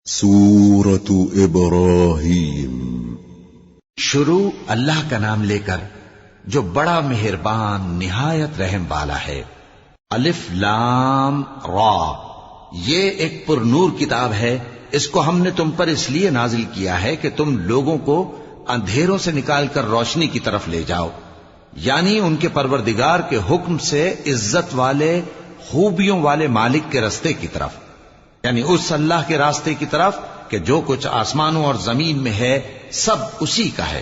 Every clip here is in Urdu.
سورة ابراہیم۔ شروع اللہ کا نام لے کر جو بڑا مہربان نہایت رحم والا ہے۔ الف لام را، یہ ایک پر نور کتاب ہے، اس کو ہم نے تم پر اس لیے نازل کیا ہے کہ تم لوگوں کو اندھیروں سے نکال کر روشنی کی طرف لے جاؤ، یعنی ان کے پروردگار کے حکم سے عزت والے خوبیوں والے مالک کے راستے کی طرف، یعنی اس اللہ کے راستے کی طرف کہ جو کچھ آسمانوں اور زمین میں ہے سب اسی کا ہے۔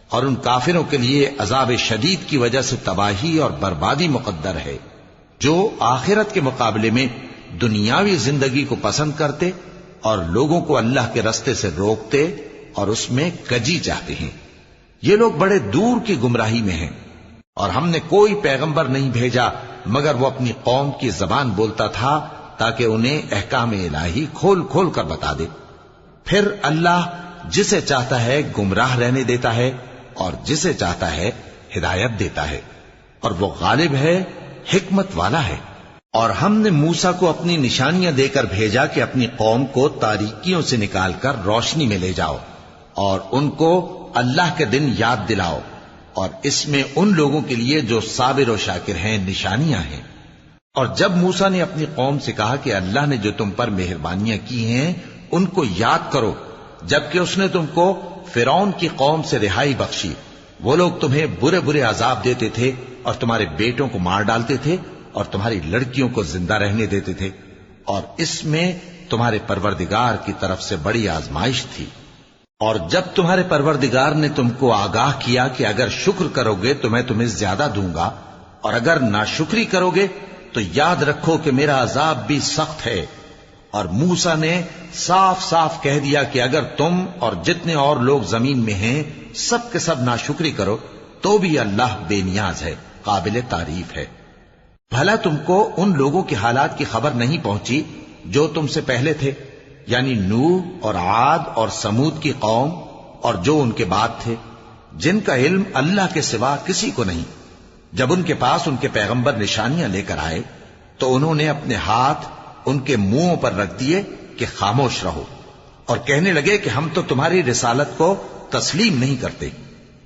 اور ان کافروں کے لیے عذاب شدید کی وجہ سے تباہی اور بربادی مقدر ہے، جو آخرت کے مقابلے میں دنیاوی زندگی کو پسند کرتے اور لوگوں کو اللہ کے راستے سے روکتے اور اس میں کجی چاہتے ہیں۔ یہ لوگ بڑے دور کی گمراہی میں ہیں، اور ہم نے کوئی پیغمبر نہیں بھیجا مگر وہ اپنی قوم کی زبان بولتا تھا تاکہ انہیں احکام الہی کھول کھول کر بتا دے۔ پھر اللہ جسے چاہتا ہے گمراہ رہنے دیتا ہے اور جسے چاہتا ہے ہدایت دیتا ہے، اور وہ غالب ہے، حکمت والا ہے۔ اور ہم نے موسیٰ کو اپنی نشانیاں دے کر بھیجا کہ اپنی قوم کو تاریکیوں سے نکال کر روشنی میں لے جاؤ اور ان کو اللہ کے دن یاد دلاؤ، اور اس میں ان لوگوں کے لیے جو صابر و شاکر ہیں نشانیاں ہیں۔ اور جب موسیٰ نے اپنی قوم سے کہا کہ اللہ نے جو تم پر مہربانیاں کی ہیں ان کو یاد کرو، جبکہ اس نے تم کو فرعون کی قوم سے رہائی بخشی، وہ لوگ تمہیں برے برے عذاب دیتے تھے اور تمہارے بیٹوں کو مار ڈالتے تھے اور تمہاری لڑکیوں کو زندہ رہنے دیتے تھے، اور اس میں تمہارے پروردگار کی طرف سے بڑی آزمائش تھی۔ اور جب تمہارے پروردگار نے تم کو آگاہ کیا کہ اگر شکر کرو گے تو میں تمہیں زیادہ دوں گا، اور اگر ناشکری کرو گے تو یاد رکھو کہ میرا عذاب بھی سخت ہے۔ اور موسیٰ نے صاف صاف کہہ دیا کہ اگر تم اور جتنے اور لوگ زمین میں ہیں سب کے سب ناشکری کرو تو بھی اللہ بے نیاز ہے، قابل تعریف ہے۔ بھلا تم کو ان لوگوں کے حالات کی خبر نہیں پہنچی جو تم سے پہلے تھے، یعنی نوح اور عاد اور سمود کی قوم اور جو ان کے بعد تھے، جن کا علم اللہ کے سوا کسی کو نہیں۔ جب ان کے پاس ان کے پیغمبر نشانیاں لے کر آئے تو انہوں نے اپنے ہاتھ ان کے منہوں پر رکھ دیے کہ خاموش رہو، اور کہنے لگے کہ ہم تو تمہاری رسالت کو تسلیم نہیں کرتے،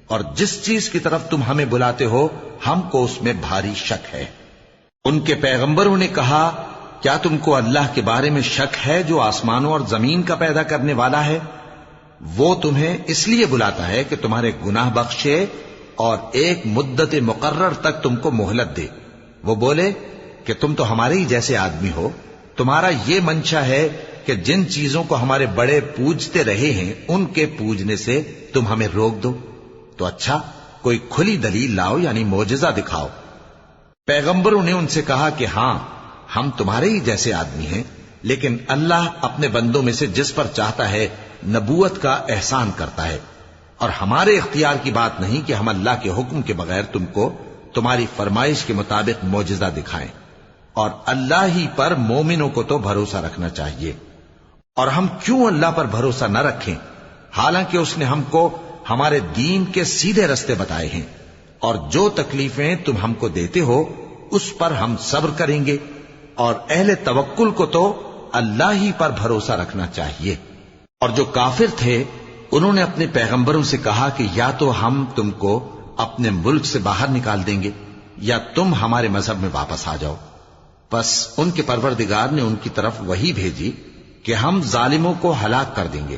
اور جس چیز کی طرف تم ہمیں بلاتے ہو ہم کو اس میں بھاری شک ہے۔ ان کے پیغمبروں نے کہا کیا تم کو اللہ کے بارے میں شک ہے جو آسمانوں اور زمین کا پیدا کرنے والا ہے؟ وہ تمہیں اس لیے بلاتا ہے کہ تمہارے گناہ بخشے اور ایک مدت مقرر تک تم کو مہلت دے۔ وہ بولے کہ تم تو ہمارے ہی جیسے آدمی ہو، تمہارا یہ منشا ہے کہ جن چیزوں کو ہمارے بڑے پوجتے رہے ہیں ان کے پوجنے سے تم ہمیں روک دو، تو اچھا کوئی کھلی دلیل لاؤ، یعنی معجزہ دکھاؤ۔ پیغمبروں نے ان سے کہا کہ ہاں ہم تمہارے ہی جیسے آدمی ہیں، لیکن اللہ اپنے بندوں میں سے جس پر چاہتا ہے نبوت کا احسان کرتا ہے، اور ہمارے اختیار کی بات نہیں کہ ہم اللہ کے حکم کے بغیر تم کو تمہاری فرمائش کے مطابق معجزہ دکھائیں، اور اللہ ہی پر مومنوں کو تو بھروسہ رکھنا چاہیے۔ اور ہم کیوں اللہ پر بھروسہ نہ رکھیں حالانکہ اس نے ہم کو ہمارے دین کے سیدھے رستے بتائے ہیں، اور جو تکلیفیں تم ہم کو دیتے ہو اس پر ہم صبر کریں گے، اور اہل توکل کو تو اللہ ہی پر بھروسہ رکھنا چاہیے۔ اور جو کافر تھے انہوں نے اپنے پیغمبروں سے کہا کہ یا تو ہم تم کو اپنے ملک سے باہر نکال دیں گے یا تم ہمارے مذہب میں واپس آ جاؤ۔ پس ان کے پروردگار نے ان کی طرف وحی بھیجی کہ ہم ظالموں کو ہلاک کر دیں گے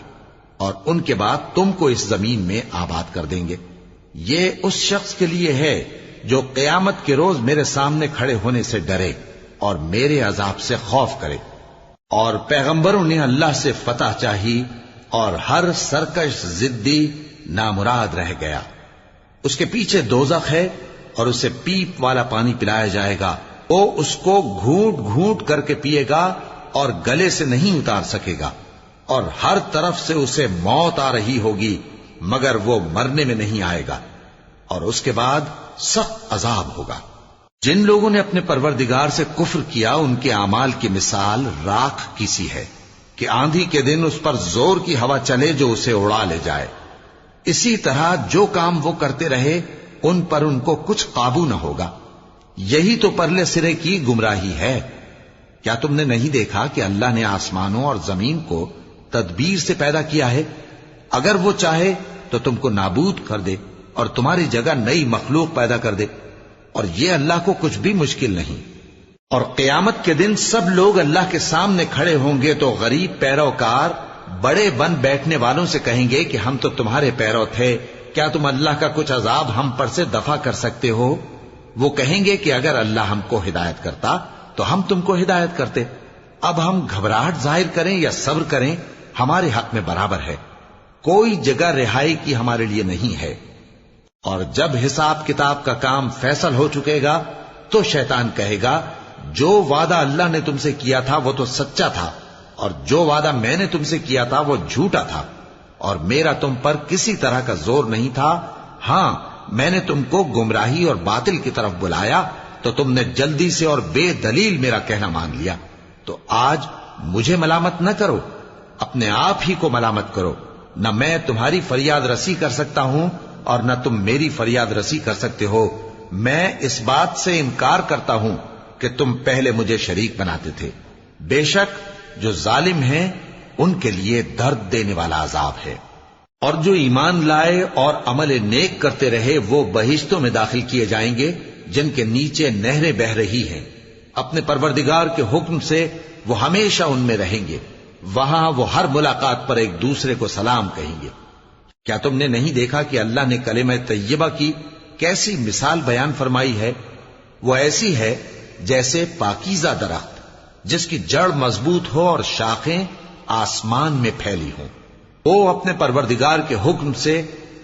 اور ان کے بعد تم کو اس زمین میں آباد کر دیں گے۔ یہ اس شخص کے لیے ہے جو قیامت کے روز میرے سامنے کھڑے ہونے سے ڈرے اور میرے عذاب سے خوف کرے۔ اور پیغمبروں نے اللہ سے فتح چاہی اور ہر سرکش ضدی نامراد رہ گیا۔ اس کے پیچھے دوزخ ہے اور اسے پیپ والا پانی پلایا جائے گا، وہ اس کو گھونٹ گھونٹ کر کے پیے گا اور گلے سے نہیں اتار سکے گا، اور ہر طرف سے اسے موت آ رہی ہوگی مگر وہ مرنے میں نہیں آئے گا، اور اس کے بعد سخت عذاب ہوگا۔ جن لوگوں نے اپنے پروردگار سے کفر کیا ان کے اعمال کی مثال راکھ کی سی ہے کہ آندھی کے دن اس پر زور کی ہوا چلے جو اسے اڑا لے جائے۔ اسی طرح جو کام وہ کرتے رہے ان پر ان کو کچھ قابو نہ ہوگا۔ یہی تو پرلے سرے کی گمراہی ہے۔ کیا تم نے نہیں دیکھا کہ اللہ نے آسمانوں اور زمین کو تدبیر سے پیدا کیا ہے؟ اگر وہ چاہے تو تم کو نابود کر دے اور تمہاری جگہ نئی مخلوق پیدا کر دے، اور یہ اللہ کو کچھ بھی مشکل نہیں۔ اور قیامت کے دن سب لوگ اللہ کے سامنے کھڑے ہوں گے تو غریب پیروکار بڑے بن بیٹھنے والوں سے کہیں گے کہ ہم تو تمہارے پیرو تھے، کیا تم اللہ کا کچھ عذاب ہم پر سے دفع کر سکتے ہو؟ وہ کہیں گے کہ اگر اللہ ہم کو ہدایت کرتا تو ہم تم کو ہدایت کرتے، اب ہم گھبراہٹ ظاہر کریں یا صبر کریں ہمارے حق میں برابر ہے، کوئی جگہ رہائی کی ہمارے لیے نہیں ہے۔ اور جب حساب کتاب کا کام فیصل ہو چکے گا تو شیطان کہے گا جو وعدہ اللہ نے تم سے کیا تھا وہ تو سچا تھا، اور جو وعدہ میں نے تم سے کیا تھا وہ جھوٹا تھا، اور میرا تم پر کسی طرح کا زور نہیں تھا، ہاں میں نے تم کو گمراہی اور باطل کی طرف بلایا تو تم نے جلدی سے اور بے دلیل میرا کہنا مان لیا، تو آج مجھے ملامت نہ کرو، اپنے آپ ہی کو ملامت کرو، نہ میں تمہاری فریاد رسی کر سکتا ہوں اور نہ تم میری فریاد رسی کر سکتے ہو۔ میں اس بات سے انکار کرتا ہوں کہ تم پہلے مجھے شریک بناتے تھے، بے شک جو ظالم ہیں ان کے لیے درد دینے والا عذاب ہے۔ اور جو ایمان لائے اور عمل نیک کرتے رہے وہ بہشتوں میں داخل کیے جائیں گے جن کے نیچے نہریں بہ رہی ہیں، اپنے پروردگار کے حکم سے وہ ہمیشہ ان میں رہیں گے، وہاں وہ ہر ملاقات پر ایک دوسرے کو سلام کہیں گے۔ کیا تم نے نہیں دیکھا کہ اللہ نے کلمہ طیبہ کی کیسی مثال بیان فرمائی ہے؟ وہ ایسی ہے جیسے پاکیزہ درخت جس کی جڑ مضبوط ہو اور شاخیں آسمان میں پھیلی ہوں، وہ اپنے پروردگار کے حکم سے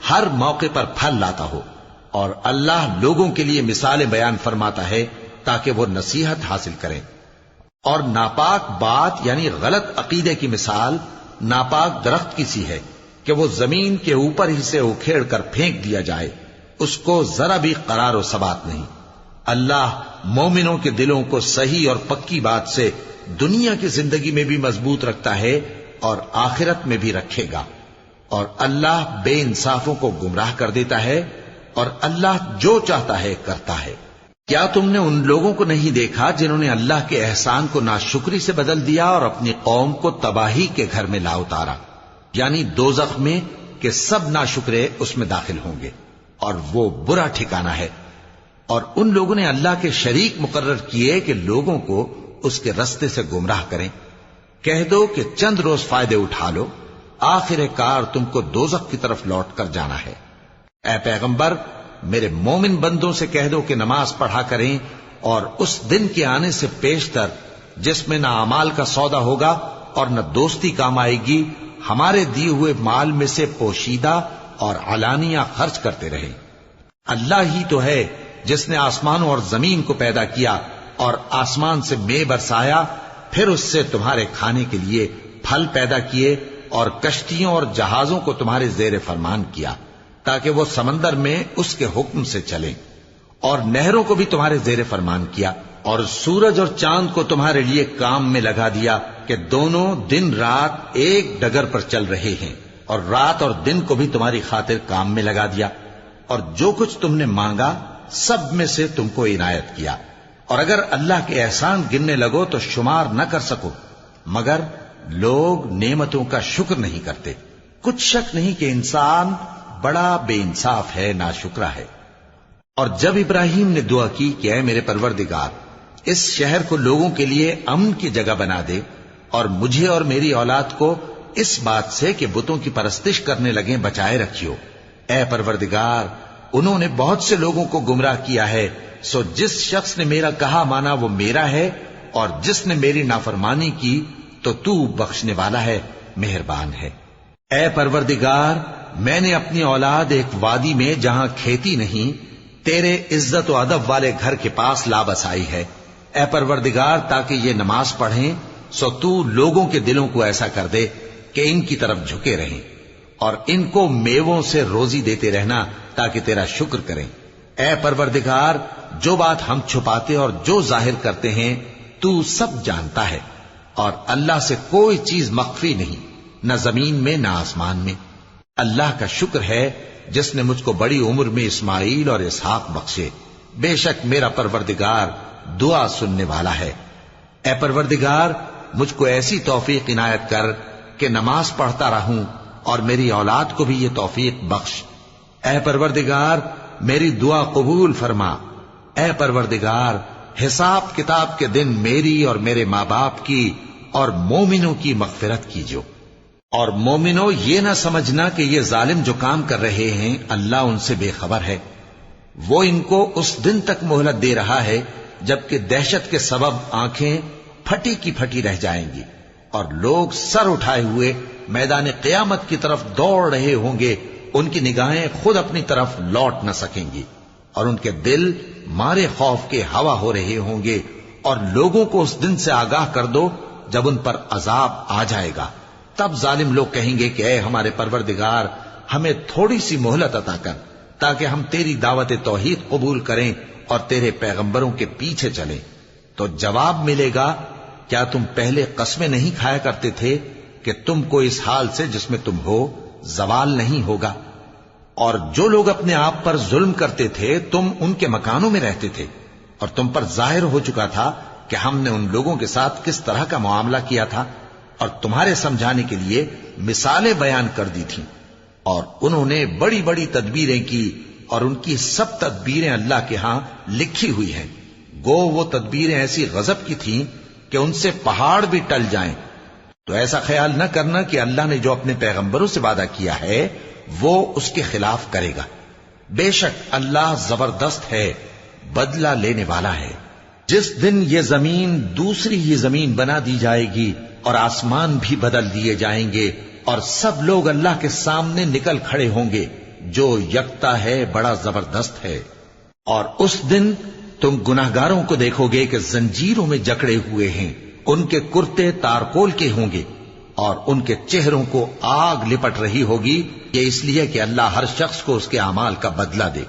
ہر موقع پر پھل لاتا ہو، اور اللہ لوگوں کے لیے مثالیں بیان فرماتا ہے تاکہ وہ نصیحت حاصل کریں۔ اور ناپاک بات یعنی غلط عقیدے کی مثال ناپاک درخت کی سی ہے کہ وہ زمین کے اوپر ہی سے اکھیڑ کر پھینک دیا جائے، اس کو ذرا بھی قرار و ثبات نہیں۔ اللہ مومنوں کے دلوں کو صحیح اور پکی بات سے دنیا کی زندگی میں بھی مضبوط رکھتا ہے اور آخرت میں بھی رکھے گا، اور اللہ بے انصافوں کو گمراہ کر دیتا ہے، اور اللہ جو چاہتا ہے کرتا ہے۔ کیا تم نے ان لوگوں کو نہیں دیکھا جنہوں نے اللہ کے احسان کو ناشکری سے بدل دیا اور اپنی قوم کو تباہی کے گھر میں لا اتارا، یعنی دوزخ میں کہ سب ناشکرے اس میں داخل ہوں گے، اور وہ برا ٹھکانہ ہے۔ اور ان لوگوں نے اللہ کے شریک مقرر کیے کہ لوگوں کو اس کے رستے سے گمراہ کریں۔ کہہ دو کہ چند روز فائدے اٹھا لو، آخر کار تم کو دوزخ کی طرف لوٹ کر جانا ہے۔ اے پیغمبر، میرے مومن بندوں سے کہہ دو کہ نماز پڑھا کریں، اور اس دن کے آنے سے پیشتر جس میں نہ اعمال کا سودا ہوگا اور نہ دوستی کام آئے گی، ہمارے دیے ہوئے مال میں سے پوشیدہ اور علانیہ خرچ کرتے رہیں۔ اللہ ہی تو ہے جس نے آسمانوں اور زمین کو پیدا کیا اور آسمان سے مے برسایا، پھر اس سے تمہارے کھانے کے لیے پھل پیدا کیے اور کشتیوں اور جہازوں کو تمہارے زیر فرمان کیا تاکہ وہ سمندر میں اس کے حکم سے چلیں، اور نہروں کو بھی تمہارے زیر فرمان کیا، اور سورج اور چاند کو تمہارے لیے کام میں لگا دیا کہ دونوں دن رات ایک ڈگر پر چل رہے ہیں، اور رات اور دن کو بھی تمہاری خاطر کام میں لگا دیا، اور جو کچھ تم نے مانگا سب میں سے تم کو عنایت کیا، اور اگر اللہ کے احسان گننے لگو تو شمار نہ کر سکو، مگر لوگ نعمتوں کا شکر نہیں کرتے۔ کچھ شک نہیں کہ انسان بڑا بے انصاف ہے، ناشکرا ہے۔ اور جب ابراہیم نے دعا کی کہ اے میرے پروردگار، اس شہر کو لوگوں کے لیے امن کی جگہ بنا دے، اور مجھے اور میری اولاد کو اس بات سے کہ بتوں کی پرستش کرنے لگیں بچائے رکھیو، اے پروردگار انہوں نے بہت سے لوگوں کو گمراہ کیا ہے، سو جس شخص نے میرا کہا مانا وہ میرا ہے، اور جس نے میری نافرمانی کی تو تو بخشنے والا ہے، مہربان ہے۔ اے پروردگار، میں نے اپنی اولاد ایک وادی میں جہاں کھیتی نہیں تیرے عزت و ادب والے گھر کے پاس لا بسائی ہے، اے پروردگار تاکہ یہ نماز پڑھیں، سو تو لوگوں کے دلوں کو ایسا کر دے کہ ان کی طرف جھکے رہیں، اور ان کو میووں سے روزی دیتے رہنا تاکہ تیرا شکر کریں۔ اے پروردگار، جو بات ہم چھپاتے اور جو ظاہر کرتے ہیں تو سب جانتا ہے، اور اللہ سے کوئی چیز مخفی نہیں، نہ زمین میں نہ آسمان میں۔ اللہ کا شکر ہے جس نے مجھ کو بڑی عمر میں اسماعیل اور اسحاق بخشے، بے شک میرا پروردگار دعا سننے والا ہے۔ اے پروردگار، مجھ کو ایسی توفیق عنایت کر کہ نماز پڑھتا رہوں اور میری اولاد کو بھی یہ توفیق بخش۔ اے پروردگار میری دعا قبول فرما۔ اے پروردگار حساب کتاب کے دن میری اور میرے ماں باپ کی اور مومنوں کی مغفرت کیجو۔ اور مومنوں یہ نہ سمجھنا کہ یہ ظالم جو کام کر رہے ہیں اللہ ان سے بے خبر ہے، وہ ان کو اس دن تک مہلت دے رہا ہے جبکہ دہشت کے سبب آنکھیں پھٹی کی پھٹی رہ جائیں گی اور لوگ سر اٹھائے ہوئے میدان قیامت کی طرف دوڑ رہے ہوں گے، ان کی نگاہیں خود اپنی طرف لوٹ نہ سکیں گی اور ان کے دل مارے خوف کے ہوا ہو رہے ہوں گے۔ اور لوگوں کو اس دن سے آگاہ کر دو جب ان پر عذاب آ جائے گا، تب ظالم لوگ کہیں گے کہ اے ہمارے پروردگار ہمیں تھوڑی سی مہلت عطا کر تاکہ ہم تیری دعوت توحید قبول کریں اور تیرے پیغمبروں کے پیچھے چلیں۔ تو جواب ملے گا کیا تم پہلے قسمیں نہیں کھایا کرتے تھے کہ تم کو اس حال سے جس میں تم ہو زوال نہیں ہوگا؟ اور جو لوگ اپنے آپ پر ظلم کرتے تھے تم ان کے مکانوں میں رہتے تھے اور تم پر ظاہر ہو چکا تھا کہ ہم نے ان لوگوں کے ساتھ کس طرح کا معاملہ کیا تھا اور تمہارے سمجھانے کے لیے مثالیں بیان کر دی تھیں۔ اور انہوں نے بڑی بڑی تدبیریں کی اور ان کی سب تدبیریں اللہ کے ہاں لکھی ہوئی ہیں، گو وہ تدبیریں ایسی غضب کی تھیں کہ ان سے پہاڑ بھی ٹل جائیں۔ تو ایسا خیال نہ کرنا کہ اللہ نے جو اپنے پیغمبروں سے وعدہ کیا ہے وہ اس کے خلاف کرے گا۔ بے شک اللہ زبردست ہے، بدلہ لینے والا ہے۔ جس دن یہ زمین دوسری ہی زمین بنا دی جائے گی اور آسمان بھی بدل دیے جائیں گے اور سب لوگ اللہ کے سامنے نکل کھڑے ہوں گے جو یکتا ہے بڑا زبردست ہے۔ اور اس دن تم گناہگاروں کو دیکھو گے کہ زنجیروں میں جکڑے ہوئے ہیں، ان کے کرتے تارکول کے ہوں گے اور ان کے چہروں کو آگ لپٹ رہی ہوگی، یہ اس لیے کہ اللہ ہر شخص کو اس کے اعمال کا بدلہ دے۔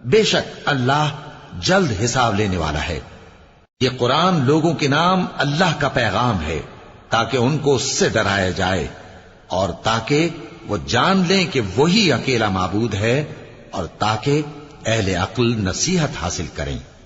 بے شک اللہ جلد حساب لینے والا ہے۔ یہ قرآن لوگوں کے نام اللہ کا پیغام ہے تاکہ ان کو اس سے ڈرایا جائے اور تاکہ وہ جان لیں کہ وہی اکیلا معبود ہے اور تاکہ اہل عقل نصیحت حاصل کریں۔